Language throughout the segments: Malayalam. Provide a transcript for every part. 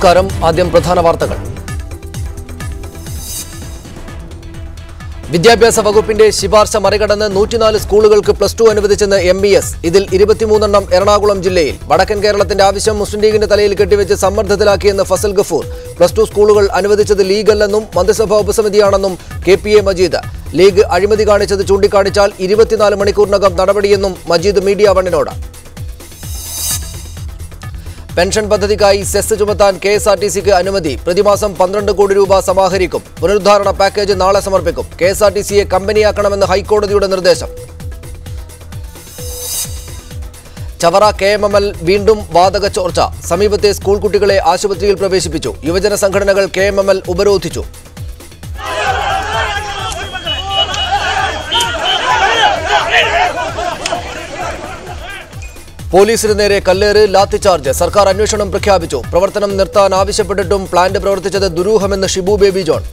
നമസ്കാരം. ആദ്യം പ്രധാന വാർത്തകൾ. വിദ്യാഭ്യാസ വകുപ്പിന്റെ ശുപാർശ മറികടന്ന് 104 സ്കൂളുകൾക്ക് +2 അനുവദിച്ചെന്ന് MES. ഇതിൽ 23 എറണാകുളം ജില്ലയിൽ. വടക്കൻ കേരളത്തിന്റെ ആവശ്യം മുസ്ലിം ലീഗിന്റെ തലയിൽ കെട്ടിവെച്ച് സമ്മർദ്ദത്തിലാക്കിയെന്ന് ഫസൽ ഗഫൂർ. +2 സ്കൂളുകൾ അനുവദിച്ചത് ലീഗല്ലെന്നും മന്ത്രിസഭാ ഉപസമിതിയാണെന്നും KPA മജീദ്. ലീഗ് അഴിമതി കാണിച്ചത് ചൂണ്ടിക്കാണിച്ചാൽ 24 മണിക്കൂറിനകം നടപടിയെന്നും മജീദ് മീഡിയ വണ്ണിനോട്. പെൻഷൻ പദ്ധതിക്കായി സെസ് ചുമത്താൻ KSRTCക്ക് അനുമതി. പ്രതിമാസം 12 കോടി രൂപ സമാഹരിക്കും. പുനരുദ്ധാരണ പാക്കേജ് നാളെ സമർപ്പിക്കും. KSRTCയെ കമ്പനിയാക്കണമെന്ന് ഹൈക്കോടതിയുടെ നിർദ്ദേശം. ചവറ KMML വീണ്ടും വാതക ചോർച്ച. സമീപത്തെ സ്കൂൾ കുട്ടികളെ ആശുപത്രിയിൽ പ്രവേശിപ്പിച്ചു. യുവജന സംഘടനകൾ KMML ഉപരോധിച്ചു. പോലീസിന് നേരെ കല്ലേറ്, ലാത്തിചാർജ്. സർക്കാർ അന്വേഷണം പ്രഖ്യാപിച്ചു. പ്രവർത്തനം നിർത്താൻ ആവശ്യപ്പെട്ടിട്ടും പ്ലാന്റ് പ്രവർത്തിച്ചത് ദുരൂഹമെന്ന് ഷിബു ബേബി ജോൺ.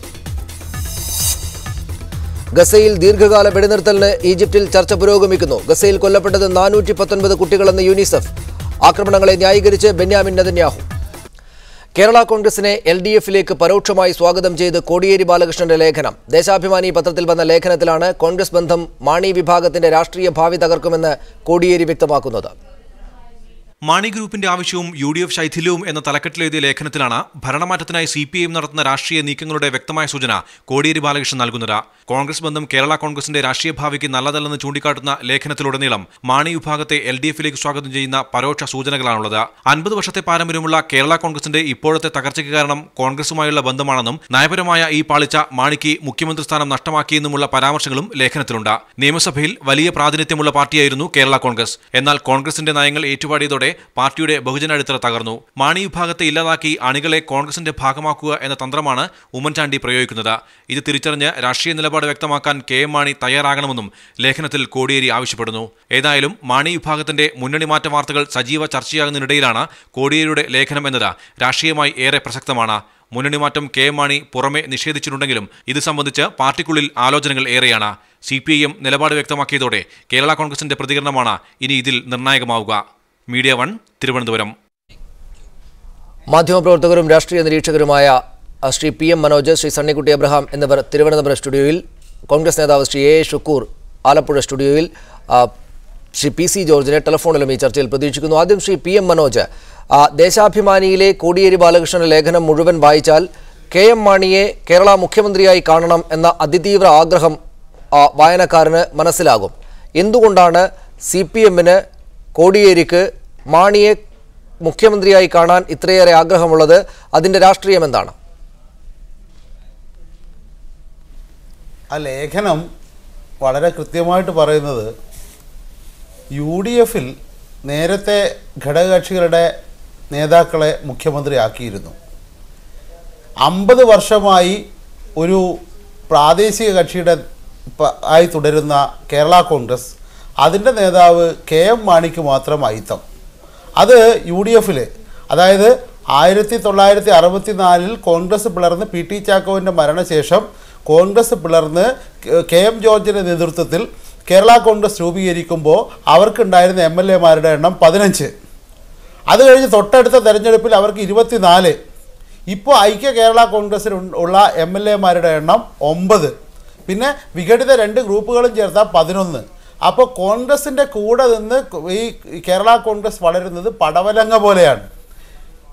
ഗസയിൽ ദീർഘകാല വെടിനിർത്തലിന് ഈജിപ്തിൽ ചർച്ച പുരോഗമിക്കുന്നു. ഗസയിൽ കൊല്ലപ്പെട്ടത് 419 കുട്ടികളെന്ന് യുനിസെഫ്. ആക്രമണങ്ങളെ ന്യായീകരിച്ച് ബെന്യാമിൻ നെതന്യാഹു. കേരള കോൺഗ്രസിനെ LDFിലേക്ക് പരോക്ഷമായി സ്വാഗതം ചെയ്ത് കോടിയേരി ബാലകൃഷ്ണന്റെ ലേഖനം. ദേശാഭിമാനി പത്രത്തിൽ വന്ന ലേഖനത്തിലാണ് കോൺഗ്രസ് ബന്ധം മാണി വിഭാഗത്തിന്റെ രാഷ്ട്രീയ ഭാവി തകർക്കുമെന്ന് കോടിയേരി വ്യക്തമാക്കുന്നത്. മാണി ഗ്രൂപ്പിന്റെ ആവശ്യവും UDF ശൈഥില്യവും എന്ന തലക്കെട്ടിലെഴുതിയ ലേഖനത്തിലാണ് ഭരണമാറ്റത്തിനായി CPIM നടത്തുന്ന രാഷ്ട്രീയ നീക്കങ്ങളുടെ വ്യക്തമായ സൂചന കോടിയേരി ബാലകൃഷ്ണൻ നൽകുന്നത്. കോൺഗ്രസ് ബന്ധം കേരള കോൺഗ്രസിന്റെ രാഷ്ട്രീയ ഭാവിക്ക് നല്ലതല്ലെന്ന് ചൂണ്ടിക്കാട്ടുന്ന ലേഖനത്തിലുടനീളം മാണി വിഭാഗത്തെ LDFിലേക്ക് സ്വാഗതം ചെയ്യുന്ന പരോക്ഷ സൂചനകളാണുള്ളത്. 50 വർഷത്തെ പാരമ്പര്യമുള്ള കേരള കോൺഗ്രസിന്റെ ഇപ്പോഴത്തെ തകർച്ചയ്ക്ക് കാരണം കോൺഗ്രസുമായുള്ള ബന്ധമാണെന്നും നയപരമായ ഈ പാളിച്ച മാണിക്ക് മുഖ്യമന്ത്രി സ്ഥാനം നഷ്ടമാക്കിയെന്നുമുള്ള പരാമർശങ്ങളും ലേഖനത്തിലുണ്ട്. നിയമസഭയിൽ വലിയ പ്രാതിനിധ്യമുള്ള പാർട്ടിയായിരുന്നു കേരള കോൺഗ്രസ്. എന്നാൽ കോൺഗ്രസിന്റെ നയങ്ങൾ ഏറ്റുപാടിയതോടെ പാർട്ടിയുടെ ബഹുജന അടിത്തറ തകർന്നു. മാണി വിഭാഗത്തെ ഇല്ലാതാക്കി അണികളെ കോൺഗ്രസിന്റെ ഭാഗമാക്കുക എന്ന തന്ത്രമാണ് ഉമ്മൻചാണ്ടി പ്രയോഗിക്കുന്നത്. ഇത് തിരിച്ചറിഞ്ഞ് രാഷ്ട്രീയ നിലപാട് വ്യക്തമാക്കാൻ KM മാണി തയ്യാറാകണമെന്നും ലേഖനത്തിൽ കോടിയേരി ആവശ്യപ്പെടുന്നു. ഏതായാലും മാണി വിഭാഗത്തിന്റെ മുന്നണി മാറ്റ വാർത്തകൾ സജീവ ചർച്ചയാകുന്നതിനിടയിലാണ് കോടിയേരിയുടെ ലേഖനം എന്നത് രാഷ്ട്രീയമായി ഏറെ പ്രസക്തമാണ്. മുന്നണി മാറ്റം KM മാണി പുറമെ നിഷേധിച്ചിട്ടുണ്ടെങ്കിലും ഇത് സംബന്ധിച്ച് പാർട്ടിക്കുള്ളിൽ ആലോചനകൾ ഏറെയാണ്. CPIM നിലപാട് വ്യക്തമാക്കിയതോടെ കേരള കോൺഗ്രസിന്റെ പ്രതികരണമാണ് ഇനി ഇതിൽ നിർണായകമാവുക. Media one, Thiruvananthapuram. മാധ്യമപ്രവർത്തകരും രാഷ്ട്രീയ നിരീക്ഷകരുമായ ശ്രീ PM മനോജ്, ശ്രീ സണ്ണിക്കുട്ടി അബ്രഹാം എന്നിവർ തിരുവനന്തപുരം സ്റ്റുഡിയോയിൽ, കോൺഗ്രസ് നേതാവ് ശ്രീ A ഷുക്കൂർ ആലപ്പുഴ സ്റ്റുഡിയോയിൽ, ശ്രീ PC ജോർജിനെ ടെലിഫോണിലും ഈ ചർച്ചയിൽ പ്രതീക്ഷിക്കുന്നു. ആദ്യം ശ്രീ PM മനോജ്, ദേശാഭിമാനിയിലെ കോടിയേരി ബാലകൃഷ്ണന്റെ ലേഖനം മുഴുവൻ വായിച്ചാൽ KM മാണിയെ കേരള മുഖ്യമന്ത്രിയായി കാണണം എന്ന അതിതീവ്ര ആഗ്രഹം വായനക്കാരന് മനസ്സിലാകും. എന്തുകൊണ്ടാണ് CPMന് കോടിയേരിക്ക് മാണിയെ മുഖ്യമന്ത്രിയായി കാണാൻ ഇത്രയേറെ ആഗ്രഹമുള്ളത്? അതിന്റെ രാഷ്ട്രീയം എന്താണ്? ആ ലേഖനം വളരെ കൃത്യമായിട്ട് പറയുന്നത് UDFിൽ നേരത്തെ ഘടകകക്ഷികളുടെ നേതാക്കളെ മുഖ്യമന്ത്രിയാക്കിയിരുന്നു. 50 വർഷമായി ഒരു പ്രാദേശിക കക്ഷിയുടെ ആയി തുടരുന്ന കേരള കോൺഗ്രസ്, അതിൻ്റെ നേതാവ് KM മാണിക്ക് മാത്രം അയിത്തം. അത് UDFിൽ, അതായത് 1964 കോൺഗ്രസ് പിളർന്ന് PT ചാക്കോവിൻ്റെ മരണശേഷം കോൺഗ്രസ് പിളർന്ന് KM ജോർജിൻ്റെ നേതൃത്വത്തിൽ കേരള കോൺഗ്രസ് രൂപീകരിക്കുമ്പോൾ അവർക്കുണ്ടായിരുന്ന MLA-മാരുടെ എണ്ണം 15. അത് കഴിഞ്ഞ് തൊട്ടടുത്ത തെരഞ്ഞെടുപ്പിൽ അവർക്ക് 24. ഇപ്പോൾ ഐക്യ കേരള കോൺഗ്രസ്സിൽ ഉള്ള MLA-മാരുടെ എണ്ണം 9. പിന്നെ വിഘടിത 2 ഗ്രൂപ്പുകളും ചേർത്താൽ 11. അപ്പോൾ കോൺഗ്രസിൻ്റെ കൂടെ നിന്ന് ഈ കേരള കോൺഗ്രസ് വളരുന്നത് പടവലങ്ങ പോലെയാണ്.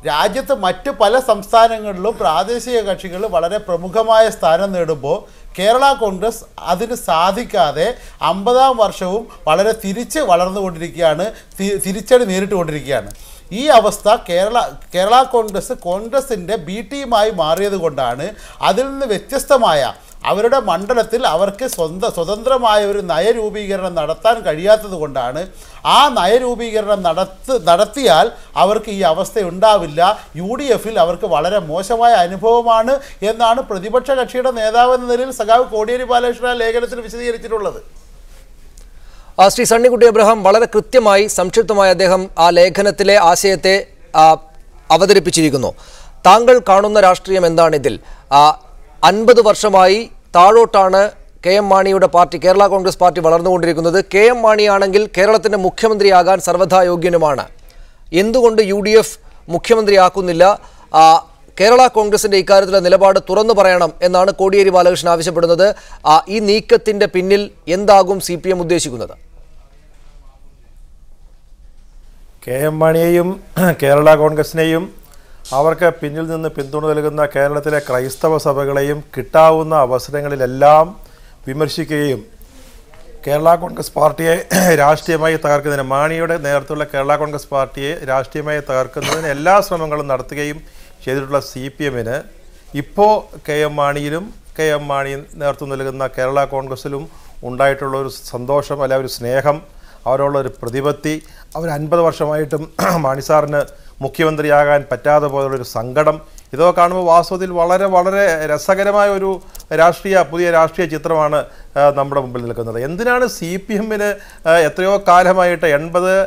രാജ്യത്ത് മറ്റ് പല സംസ്ഥാനങ്ങളിലും പ്രാദേശിക കക്ഷികൾ വളരെ പ്രമുഖമായ സ്ഥാനം നേടുമ്പോൾ കേരള കോൺഗ്രസ് അതിന് സാധിക്കാതെ 50-ാം വർഷവും വളരെ തിരിച്ച് വളർന്നുകൊണ്ടിരിക്കുകയാണ്, തിരിച്ചടി നേരിട്ടുകൊണ്ടിരിക്കുകയാണ്. ഈ അവസ്ഥ കേരള കോൺഗ്രസിൻ്റെ B ടീമായി മാറിയത് കൊണ്ടാണ്. അതിൽ നിന്ന് വ്യത്യസ്തമായ അവരുടെ മണ്ഡലത്തിൽ അവർക്ക് സ്വതന്ത്രമായ ഒരു നയരൂപീകരണം നടത്താൻ കഴിയാത്തത് കൊണ്ടാണ്. ആ നയരൂപീകരണം നടത്തിയാൽ അവർക്ക് ഈ അവസ്ഥ ഉണ്ടാവില്ല. UDFിൽ അവർക്ക് വളരെ മോശമായ അനുഭവമാണ് എന്നാണ് പ്രതിപക്ഷ കക്ഷിയുടെ നേതാവ് എന്ന നിലയിൽ സഖാവ് കോടിയേരി ബാലകൃഷ്ണൻ ലേഖനത്തിൽ വിശദീകരിച്ചിട്ടുള്ളത്. ശ്രീ സണ്ണിക്കുട്ടി അബ്രഹാം, വളരെ കൃത്യമായി സംക്ഷിപ്തമായി അദ്ദേഹം ആ ലേഖനത്തിലെ ആശയത്തെ അവതരിപ്പിച്ചിരിക്കുന്നു. താങ്കൾ കാണുന്ന രാഷ്ട്രീയം എന്താണ് ഇതിൽ? 50 വർഷമായി താഴോട്ടാണ് KM മാണിയുടെ പാർട്ടി, കേരള കോൺഗ്രസ് പാർട്ടി വളർന്നുകൊണ്ടിരിക്കുന്നത്. KM മാണിയാണെങ്കിൽ കേരളത്തിന്റെ മുഖ്യമന്ത്രിയാകാൻ സർവ്വഥാ യോഗ്യനുമാണ്. എന്തുകൊണ്ട് UDF മുഖ്യമന്ത്രിയാക്കുന്നില്ല? കേരള കോൺഗ്രസിന്റെ ഇക്കാര്യത്തിലെ നിലപാട് തുറന്നു പറയണം എന്നാണ് കോടിയേരി ബാലകൃഷ്ണൻ ആവശ്യപ്പെടുന്നത്. ഈ നീക്കത്തിന്റെ പിന്നിൽ എന്താകും CPM ഉദ്ദേശിക്കുന്നത്? KM മാണിയെയും കേരള കോൺഗ്രസിനെയും അവർക്ക് പിന്നിൽ നിന്ന് പിന്തുണ നൽകുന്ന കേരളത്തിലെ ക്രൈസ്തവ സഭകളെയും കിട്ടാവുന്ന അവസരങ്ങളിലെല്ലാം വിമർശിക്കുകയും കേരള കോൺഗ്രസ് പാർട്ടിയെ രാഷ്ട്രീയമായി തകർക്കുന്നതിന് മാണിയുടെ നേതൃത്വത്തിലുള്ള കേരള കോൺഗ്രസ് പാർട്ടിയെ രാഷ്ട്രീയമായി തകർക്കുന്നതിന് എല്ലാ ശ്രമങ്ങളും നടത്തുകയും ചെയ്തിട്ടുള്ള CPMന് ഇപ്പോൾ KM മാണിയിലും KM മാണി നേതൃത്വം നൽകുന്ന കേരള കോൺഗ്രസിലും ഉണ്ടായിട്ടുള്ള ഒരു സന്തോഷം, അല്ല ഒരു സ്നേഹം, അവരുള്ള ഒരു പ്രതിപത്തി, അവർ 50 വർഷമായിട്ടും മാണി സാറിന് മുഖ്യമന്ത്രിയാകാൻ പറ്റാതെ പോലുള്ളൊരു സങ്കടം, ഇതൊക്കെ കാണുമ്പോൾ വാസ്തവത്തിൽ വളരെ വളരെ രസകരമായ ഒരു പുതിയ രാഷ്ട്രീയ ചിത്രമാണ് നമ്മുടെ മുമ്പിൽ നിൽക്കുന്നത്. എന്തിനാണ് CPMന് എത്രയോ കാലമായിട്ട് 80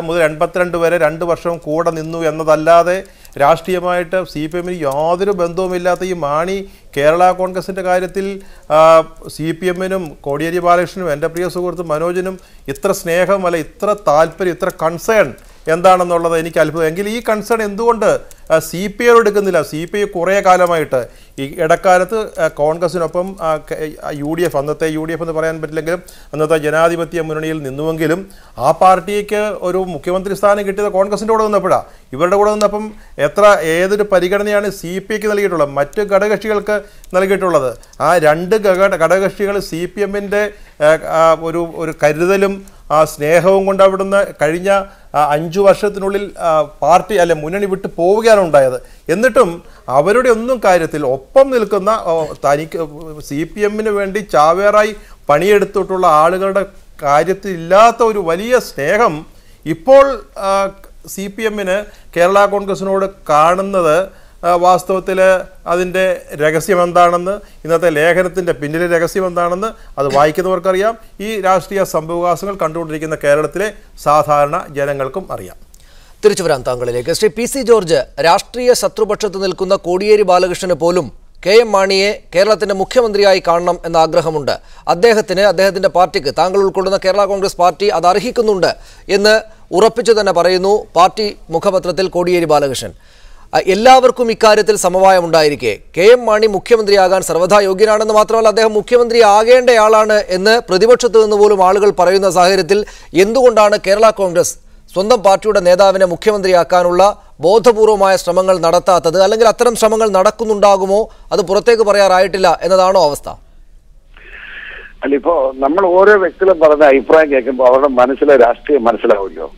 മുതൽ 82 വരെ 2 വർഷം കൂടെ നിന്നു എന്നതല്ലാതെ രാഷ്ട്രീയമായിട്ട് CPMന് യാതൊരു ബന്ധവുമില്ലാത്ത ഈ മാണി കേരള കോൺഗ്രസിൻ്റെ കാര്യത്തിൽ CPMനും കോടിയേരി ബാലകൃഷ്ണനും എൻ്റെ പ്രിയ സുഹൃത്ത് മനോജിനും ഇത്ര സ്നേഹം, അല്ല ഇത്ര താല്പര്യം, ഇത്ര കൺസേൺ എന്താണെന്നുള്ളത് എനിക്ക് അത്ഭുതം. എങ്കിൽ ഈ കൺസേൺ എന്തുകൊണ്ട് CPI എടുക്കുന്നില്ല? CPI കുറേ കാലമായിട്ട് ഈ ഇടക്കാലത്ത് കോൺഗ്രസിനൊപ്പം UDF, അന്നത്തെ UDF എന്ന് പറയാൻ പറ്റില്ലെങ്കിലും അന്നത്തെ ജനാധിപത്യ മുന്നണിയിൽ നിന്നുവെങ്കിലും ആ പാർട്ടിക്ക് ഒരു മുഖ്യമന്ത്രി സ്ഥാനം കിട്ടിയത് കോൺഗ്രസിൻ്റെ കൂടെ നിന്നപ്പോഴാണ്. ഇവരുടെ കൂടെ നിന്നപ്പം ഏതൊരു പരിഗണനയാണ് CPIക്ക് നൽകിയിട്ടുള്ളത്, മറ്റ് ഘടകകക്ഷികൾക്ക് നൽകിയിട്ടുള്ളത്? ആ 2 ഘടകകക്ഷികൾ CPMൻ്റെ ഒരു കരുതലും സ്നേഹവും കൊണ്ട് അവിടുന്ന് കഴിഞ്ഞ 5 വർഷത്തിനുള്ളിൽ പാർട്ടി മുന്നണി വിട്ട് പോവുകയാണ് ഉണ്ടായത്. എന്നിട്ടും അവരുടെ ഒന്നും കാര്യത്തിൽ ഒപ്പം നിൽക്കുന്ന തനിക്ക് CPMന് വേണ്ടി ചാവേറായി പണിയെടുത്തിട്ടുള്ള ആളുകളുടെ കാര്യത്തിൽ ഇല്ലാത്ത ഒരു വലിയ സ്നേഹം ഇപ്പോൾ CPMന് കേരള കോൺഗ്രസിനോട് കാണുന്നത് വാസ്തവത്തിൽ അതിൻ്റെ രഹസ്യം എന്താണെന്ന്, ഇന്നത്തെ ലേഖനത്തിൻ്റെ പിന്നിലെ രഹസ്യം എന്താണെന്ന് അത് വായിക്കുന്നവർക്കറിയാം. ഈ രാഷ്ട്രീയ സംഭവവികാസങ്ങൾ കണ്ടുകൊണ്ടിരിക്കുന്ന കേരളത്തിലെ സാധാരണ ജനങ്ങൾക്കും അറിയാം. തിരിച്ചു വരാം താങ്കളിലേക്ക്. ശ്രീ PC ജോർജ്, രാഷ്ട്രീയ ശത്രുപക്ഷത്ത് നിൽക്കുന്ന കോടിയേരി ബാലകൃഷ്ണന് പോലും KM മാണിയെ കേരളത്തിന്റെ മുഖ്യമന്ത്രിയായി കാണണം എന്ന ആഗ്രഹമുണ്ട്. അദ്ദേഹത്തിന്റെ പാർട്ടിക്ക്, താങ്കൾ ഉൾക്കൊള്ളുന്ന കേരള കോൺഗ്രസ് പാർട്ടി അത് അർഹിക്കുന്നുണ്ട് എന്ന് ഉറപ്പിച്ചു തന്നെ പറയുന്നു പാർട്ടി മുഖപത്രത്തിൽ കോടിയേരി ബാലകൃഷ്ണൻ. എല്ലാവർക്കും ഇക്കാര്യത്തിൽ സമവായമുണ്ടായിരിക്കെ KM മാണി മുഖ്യമന്ത്രിയാകാൻ സർവ്വതാ യോഗ്യനാണെന്ന് മാത്രമല്ല അദ്ദേഹം മുഖ്യമന്ത്രി ആകേണ്ടയാളാണ് എന്ന് പ്രതിപക്ഷത്തു നിന്ന് പോലും ആളുകൾ പറയുന്ന സാഹചര്യത്തിൽ എന്തുകൊണ്ടാണ് കേരള കോൺഗ്രസ് സ്വന്തം പാർട്ടിയുടെ നേതാവിനെ മുഖ്യമന്ത്രിയാക്കാനുള്ള ബോധപൂർവമായ ശ്രമങ്ങൾ നടത്താത്തത്? അല്ലെങ്കിൽ അത്തരം ശ്രമങ്ങൾ നടക്കുന്നുണ്ടാകുമോ, അത് പുറത്തേക്ക് പറയാറായിട്ടില്ല എന്നതാണോ അവസ്ഥ? അല്ല, ഇപ്പോ നമ്മൾ ഓരോ വ്യക്തികളും പറഞ്ഞ അഭിപ്രായം കേൾക്കുമ്പോൾ അവരുടെ മനസ്സിലെ രാഷ്ട്രീയം മനസ്സിലാവുമല്ലോ.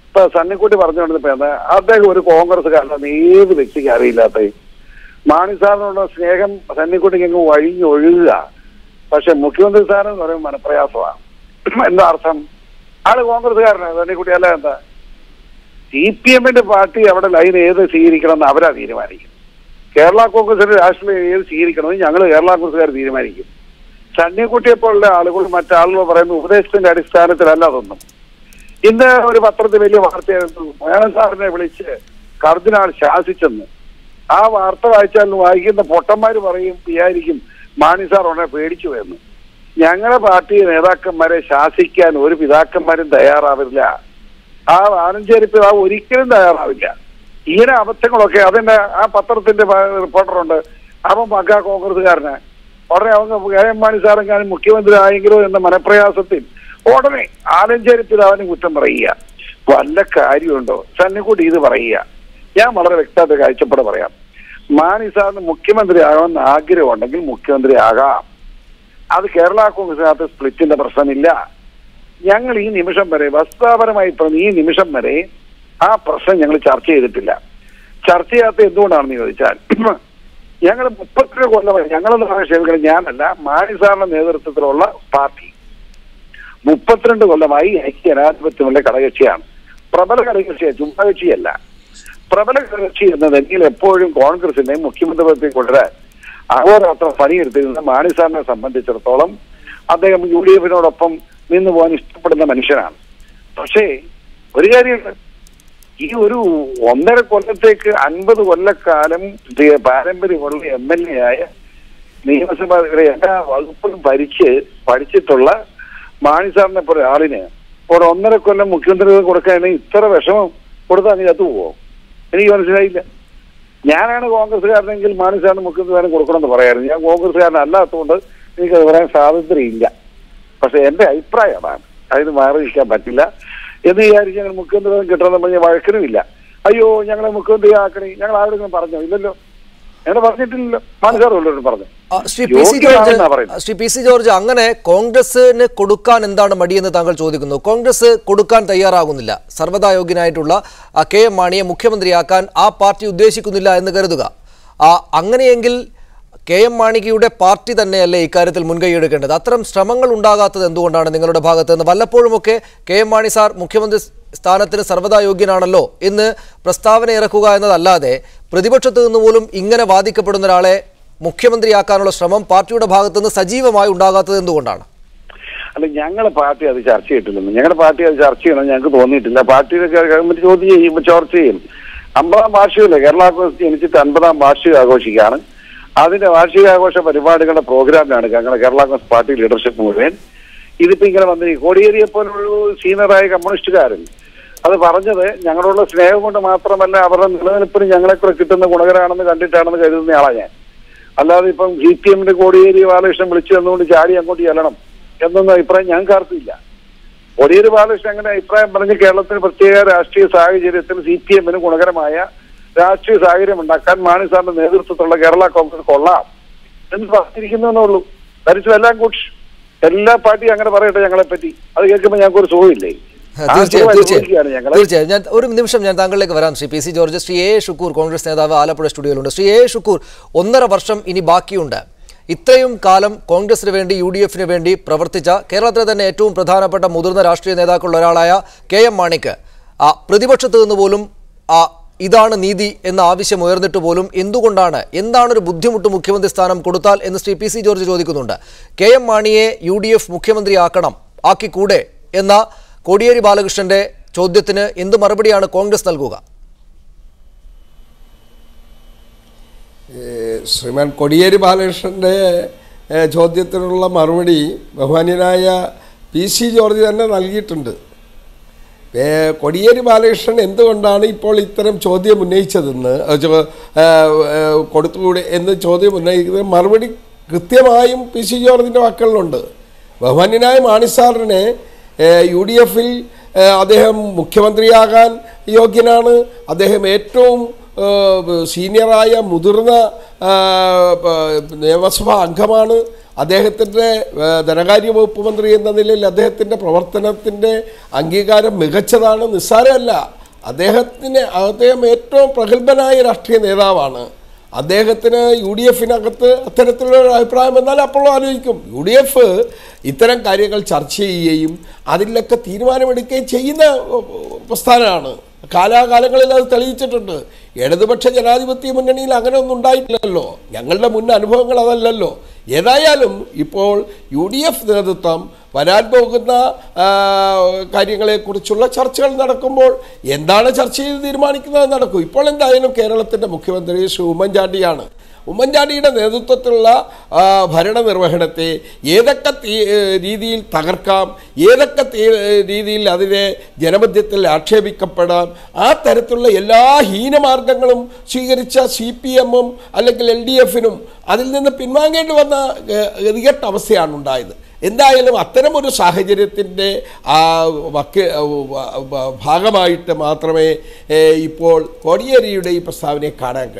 ഇപ്പൊ സണ്ണിക്കുട്ടി പറഞ്ഞുകൊണ്ടിരുന്നപ്പോ അദ്ദേഹം ഒരു കോൺഗ്രസ്സുകാരനാണ്, ഏത് വ്യക്തിക്ക് അറിയില്ലാത്ത മാണി സാറിനുള്ള സ്നേഹം സണ്ണിക്കുട്ടിക്ക് അങ്ങ് ഒഴുകുക. പക്ഷെ മുഖ്യമന്ത്രി സാറെന്ന് പറയുമ്പോൾ മനപ്രയാസമാണ്. എന്താ അർത്ഥം? ആള് കോൺഗ്രസ്സുകാരനാണ് സണ്ണിക്കുട്ടി, അല്ല എന്താ? CPMന്റെ പാർട്ടി അവിടെ ലൈൻ ഏത് സ്വീകരിക്കണമെന്ന് അവരാ തീരുമാനിക്കും. കേരള കോൺഗ്രസിന്റെ രാഷ്ട്രീയം ഏത് സ്വീകരിക്കണമെന്ന് ഞങ്ങൾ കേരള കോൺഗ്രസ്സുകാർ തീരുമാനിക്കും. സണ്ണിക്കുട്ടിയെ പോലുള്ള ആളുകൾ മറ്റാളുകൾ പറയുന്ന ഉപദേശത്തിന്റെ അടിസ്ഥാനത്തിലല്ല അതൊന്നും. ഇന്ന് ഒരു പത്രത്തിൽ വലിയ വാർത്തയായിരുന്നു, മേനൻ സാറിനെ വിളിച്ച് കർദിനാൾ ശാസിച്ചെന്ന്. ആ വാർത്ത വായിച്ചാൽ വായിക്കുന്ന പൊട്ടന്മാർ വിചാരിക്കും മാണി സാർ ഉടനെ പേടിച്ചു എന്ന്. ഞങ്ങളുടെ പാർട്ടി നേതാക്കന്മാരെ ശാസിക്കാൻ ഒരു പിതാക്കന്മാരും തയ്യാറാവില്ല. ആ ആനഞ്ചേരി പിതാവ് ഒരിക്കലും തയ്യാറാവില്ല. ഇങ്ങനെ അബദ്ധങ്ങളൊക്കെ അതിന്റെ ആ പത്രത്തിന്റെ റിപ്പോർട്ടറുണ്ട്, അവൻ പക്കാ കോൺഗ്രസ്സുകാരന്. ഉടനെ അവൻ KM മാണി സാറെങ്ങാനും മുഖ്യമന്ത്രി ആയെങ്കിലോ എന്ന മനപ്രയാസത്തിൽ ഉടനെ ആലഞ്ചേരി പിതാവിന് കുറ്റം പറയുക. വല്ല കാര്യമുണ്ടോ? സണ്ണിക്കുട്ടി ഇത് പറയുക. ഞാൻ വളരെ വ്യക്തമായിട്ട് കാഴ്ചപ്പാട് പറയാം. മാണി സാറിന് മുഖ്യമന്ത്രി ആകാമെന്ന് ആഗ്രഹമുണ്ടെങ്കിൽ മുഖ്യമന്ത്രി ആകാം. അത് കേരള കോൺഗ്രസിനകത്ത് സ്പ്ലിറ്റിന്റെ പ്രശ്നമില്ല. ഞങ്ങൾ ഈ നിമിഷം വരെ, വസ്തുതാപരമായി ഈ നിമിഷം വരെ ആ പ്രശ്നം ഞങ്ങൾ ചർച്ച ചെയ്തിട്ടില്ല. ചർച്ച ചെയ്യാത്ത എന്തുകൊണ്ടാണെന്ന് ചോദിച്ചാൽ, ഞങ്ങൾ 32 കൊല്ലമായി, ഞങ്ങളെന്ന് പറയാൻ ക്ഷമിക്കണം, ഞാനല്ല, മാണി സാറിന്റെ നേതൃത്വത്തിലുള്ള പാർട്ടി 32 കൊല്ലമായി ഐക്യജനാധിപത്യമുള്ള ഘടകകക്ഷിയാണ്. പ്രബല ഘടകകക്ഷിയാണ്, ചുമ്മാ കക്ഷിയല്ല. പ്രബല ഘടകകക്ഷി എന്നതെങ്കിൽ എപ്പോഴും കോൺഗ്രസിനെ മുഖ്യമന്ത്രി പദത്തിൽ കൊണ്ടുവരാൻ അഹോരാത്രം പണിയെടുത്തിരുന്ന മാണി സാറിനെ സംബന്ധിച്ചിടത്തോളം അദ്ദേഹം UDFനോടൊപ്പം നിന്ന് പോകാൻ ഇഷ്ടപ്പെടുന്ന മനുഷ്യനാണ്. പക്ഷേ ഒരു കാര്യമുണ്ട്, ഈ ഒരു 1.5 കൊല്ലത്തേക്ക് 50 കൊല്ലക്കാലം പാരമ്പര്യമുള്ള MLA ആയ നിയമസഭ എല്ലാ വകുപ്പും പഠിച്ചിട്ടുള്ള മാണി സാറിനെ പോലെ ആളിന് ഒരു 1.5 കൊല്ലം മുഖ്യമന്ത്രി കൊടുക്കാനാണെങ്കിൽ ഇത്ര വിഷമം കൊടുത്താൽ നീ കത്തുപോവോ? എനിക്ക് മനസ്സിലായില്ല. ഞാനാണ് കോൺഗ്രസ്സുകാരനെങ്കിൽ മാണി സാറിന് മുഖ്യമന്ത്രി കൊടുക്കണമെന്ന് പറയായിരുന്നു. ഞാൻ കോൺഗ്രസ്സുകാരനല്ലാത്തതുകൊണ്ട് എനിക്കത് പറയാൻ സ്വാതന്ത്ര്യമില്ല. പക്ഷെ എൻ്റെ അഭിപ്രായം അതാണ്. അതിന് മാറി നിൽക്കാൻ പറ്റില്ല എന്ന് വിചാരിച്ച് ഞങ്ങൾ മുഖ്യമന്ത്രി കിട്ടണമെന്ന് പറഞ്ഞാൽ വഴക്കനുമില്ല. അയ്യോ ഞങ്ങളെ മുഖ്യമന്ത്രി ആക്കണേ, ഞങ്ങൾ ആരോടെങ്കിലും പറഞ്ഞോ? ഇല്ലല്ലോ, ഞങ്ങൾ പറഞ്ഞിട്ടില്ലല്ലോ. മാണി സാർ വല്ലവരും പറഞ്ഞു. ശ്രീ പി സി ജോർജ്, അങ്ങനെ കോൺഗ്രസിന് കൊടുക്കാൻ എന്താണ് മടിയെന്ന് താങ്കൾ ചോദിക്കുന്നു. കോൺഗ്രസ് കൊടുക്കാൻ തയ്യാറാകുന്നില്ല. സർവ്വതായോഗ്യനായിട്ടുള്ള കെ എം മാണിയെ മുഖ്യമന്ത്രിയാക്കാൻ ആ പാർട്ടി ഉദ്ദേശിക്കുന്നില്ല എന്ന് കരുതുക. അങ്ങനെയെങ്കിൽ കെ എം മാണിയുടെ പാർട്ടി തന്നെയല്ലേ ഇക്കാര്യത്തിൽ മുൻകൈയെടുക്കേണ്ടത്? അത്തരം ശ്രമങ്ങൾ ഉണ്ടാകാത്തത് എന്തുകൊണ്ടാണ് നിങ്ങളുടെ ഭാഗത്ത് നിന്ന്? വല്ലപ്പോഴുമൊക്കെ കെ എം മാണി സാർ മുഖ്യമന്ത്രി സ്ഥാനത്തിന് സർവ്വതായോഗ്യനാണല്ലോ എന്ന് പ്രസ്താവന ഇറക്കുക എന്നതല്ലാതെ പ്രതിപക്ഷത്ത് നിന്ന് പോലും ഇങ്ങനെ വാദിക്കപ്പെടുന്ന ഒരാളെ മുഖ്യമന്ത്രിയാക്കാനുള്ള ശ്രമം പാർട്ടിയുടെ ഭാഗത്തു നിന്ന് സജീവമായി ഉണ്ടാകാത്തത് എന്തുകൊണ്ടാണ്? അല്ല, ഞങ്ങളുടെ പാർട്ടി അത് ചർച്ച ചെയ്തിട്ടില്ലെന്ന്. ഞങ്ങളുടെ പാർട്ടി അത് ചർച്ച ചെയ്യണം ഞങ്ങൾക്ക് തോന്നിയിട്ടില്ല. പാർട്ടിയുടെ ഗവൺമെന്റ് ചോദ്യം ചെയ്യുമ്പോൾ ചർച്ച ചെയ്യും. 50-ാം വാർഷികമല്ലേ കേരള കോൺഗ്രസ് ജനിച്ചിട്ട് 50-ാം വാർഷികം ആഘോഷിക്കുകയാണ്. അതിന്റെ വാർഷികാഘോഷ പരിപാടികളുടെ പ്രോഗ്രാമിലാണ് ഞങ്ങളുടെ കേരള കോൺഗ്രസ് പാർട്ടി ലീഡർഷിപ്പ് മുഴുവൻ. ഇതിപ്പോ ഇങ്ങനെ വന്നിരിക്കും. കോടിയേരിയെ പോലുള്ള സീനിയറായ കമ്മ്യൂണിസ്റ്റുകാരൻ അത് പറഞ്ഞത് ഞങ്ങളോടുള്ള സ്നേഹം കൊണ്ട് മാത്രമല്ല, അവരുടെ നിലനിൽപ്പിന് ഞങ്ങളെക്കൂടെ കിട്ടുന്ന ഗുണകരമാണെന്ന് കണ്ടിട്ടാണെന്ന് കരുതുന്ന ആളാണ് ഞാൻ. അല്ലാതെ ഇപ്പം CPM-ന്റെ കോടിയേരി ബാലകൃഷ്ണൻ വിളിച്ചു തന്നുകൊണ്ട് ചാടി അങ്ങോട്ട് ചെല്ലണം എന്നൊന്നും അഭിപ്രായം ഞങ്ങൾക്ക് ആർക്കില്ല. കോടിയേരി ബാലകൃഷ്ണൻ അങ്ങനെ അഭിപ്രായം പറഞ്ഞ് കേരളത്തിന് പ്രത്യേക രാഷ്ട്രീയ സാഹചര്യത്തിൽ CPM-ന് ഗുണകരമായ രാഷ്ട്രീയ സാഹചര്യം ഉണ്ടാക്കാൻ മാണി സാറിന്റെ നേതൃത്വത്തിലുള്ള കേരള കോൺഗ്രസ് കൊള്ളാം എന്ന് പറഞ്ഞിരിക്കുന്നതേ ഉള്ളൂ. ധരിച്ചു എല്ലാം കൂട്ടി എല്ലാ പാർട്ടിയും അങ്ങനെ പറയട്ടെ ഞങ്ങളെ പറ്റി. അത് കേൾക്കുമ്പോൾ ഞങ്ങൾക്ക് ഒരു സുഖമില്ലേ? തീർച്ചയായും. ഞാൻ ഒരു നിമിഷം താങ്കളിലേക്ക് വരാം. Shri PC George, Shri A. Shukoor Congress നേതാവ് ആലപ്പുഴ സ്റ്റുഡിയോയിലുണ്ട്. ശ്രീ A. ഷുക്കൂർ, 1.5 വർഷം ഇനി ബാക്കിയുണ്ട്. ഇത്രയും കാലം കോൺഗ്രസിന് വേണ്ടി UDF-ന് വേണ്ടി പ്രവർത്തിച്ച കേരളത്തിലെ തന്നെ ഏറ്റവും പ്രധാനപ്പെട്ട മുതിർന്ന രാഷ്ട്രീയ നേതാക്കളുടെ ഒരാളായ KM മാണിക്ക് പ്രതിപക്ഷത്ത് നിന്ന് പോലും ഇതാണ് നീതി എന്ന ആവശ്യം ഉയർന്നിട്ട് പോലും എന്താണൊരു ബുദ്ധിമുട്ട് മുഖ്യമന്ത്രി സ്ഥാനം കൊടുത്താൽ എന്ന് ശ്രീ PC ജോർജ് ചോദിക്കുന്നുണ്ട്. KM മാണിയെ UDF മുഖ്യമന്ത്രിയാക്കണം, ആക്കിക്കൂടെ എന്ന കോടിയേരി ബാലകൃഷ്ണന്റെ ചോദ്യത്തിന് എന്ത് മറുപടിയാണ് കോൺഗ്രസ് നൽകുക? ശ്രീമാൻ കോടിയേരി ബാലകൃഷ്ണന്റെ ചോദ്യത്തിനുള്ള മറുപടി ബഹുമാന്യനായ PC ജോർജ് തന്നെ നൽകിയിട്ടുണ്ട്. കോടിയേരി ബാലകൃഷ്ണൻ എന്തുകൊണ്ടാണ് ഇപ്പോൾ ഇത്തരം ചോദ്യം ഉന്നയിച്ചതെന്ന് കൊടുത്തുകൂടെ എന്ന് ചോദ്യം ഉന്നയിക്കുന്നത് മറുപടി കൃത്യമായും PC ജോർജിൻ്റെ വാക്കുകളിലുണ്ട്. ബഹുമാന്യനായ മാണി സാറിനെ UDF-ൽ അദ്ദേഹം മുഖ്യമന്ത്രിയാകാൻ യോഗ്യനാണ്. അദ്ദേഹം ഏറ്റവും സീനിയറായ മുതിർന്ന നിയമസഭാ അംഗമാണ്. അദ്ദേഹത്തിൻ്റെ ധനകാര്യ വകുപ്പ് മന്ത്രി എന്ന നിലയിൽ അദ്ദേഹത്തിൻ്റെ പ്രവർത്തനത്തിൻ്റെ അംഗീകാരം മികച്ചതാണ്, നിസ്സാരമല്ല. അദ്ദേഹം ഏറ്റവും പ്രഗത്ഭനായ രാഷ്ട്രീയ നേതാവാണ്. അദ്ദേഹത്തിന് UDF-നകത്ത് അത്തരത്തിലുള്ള അഭിപ്രായം എന്നാൽ അപ്പോൾ ആലോചിക്കും. UDF ഇത്തരം കാര്യങ്ങൾ ചർച്ച ചെയ്യുകയും അതിലൊക്കെ തീരുമാനമെടുക്കുകയും ചെയ്യുന്ന പ്രസ്ഥാനമാണ്. കാലാകാലങ്ങളിൽ അത് തെളിയിച്ചിട്ടുണ്ട്. ഇടതുപക്ഷ ജനാധിപത്യ മുന്നണിയിൽ അങ്ങനെ ഒന്നും ഉണ്ടായിട്ടില്ലല്ലോ. ഞങ്ങളുടെ മുൻ അനുഭവങ്ങൾ അതല്ലല്ലോ. ഏതായാലും ഇപ്പോൾ UDF നേതൃത്വം വരാൻ പോകുന്ന കാര്യങ്ങളെക്കുറിച്ചുള്ള ചർച്ചകൾ നടക്കുമ്പോൾ എന്താണ് ചർച്ച ചെയ്ത് തീരുമാനിക്കുന്നത് നടക്കും. ഇപ്പോൾ എന്തായാലും കേരളത്തിൻ്റെ മുഖ്യമന്ത്രി ശ്രീ ഉമ്മൻചാണ്ടിയാണ്. ഉമ്മൻചാണ്ടിയുടെ നേതൃത്വത്തിലുള്ള ഭരണനിർവഹണത്തെ ഏതൊക്കെ രീതിയിൽ തകർക്കാം, ഏതൊക്കെ രീതിയിൽ അതിനെ ജനമധ്യത്തിൽ ആക്ഷേപിക്കപ്പെടാം, ആ തരത്തിലുള്ള എല്ലാ ഹീനമാർഗങ്ങളും സ്വീകരിച്ച CPM-ഉം അല്ലെങ്കിൽ LDF-നും അതിൽ നിന്ന് പിൻവാങ്ങേണ്ടി വന്ന ഗതികെട്ട അവസ്ഥയാണ് ഉണ്ടായത്. എന്തായാലും അത്തരമൊരു സാഹചര്യത്തിൻ്റെ ഭാഗമായിട്ട് മാത്രമേ ഇപ്പോൾ കോടിയേരിയുടെ ഈ പ്രസ്താവനയെ കാണാൻ കഴിയൂ.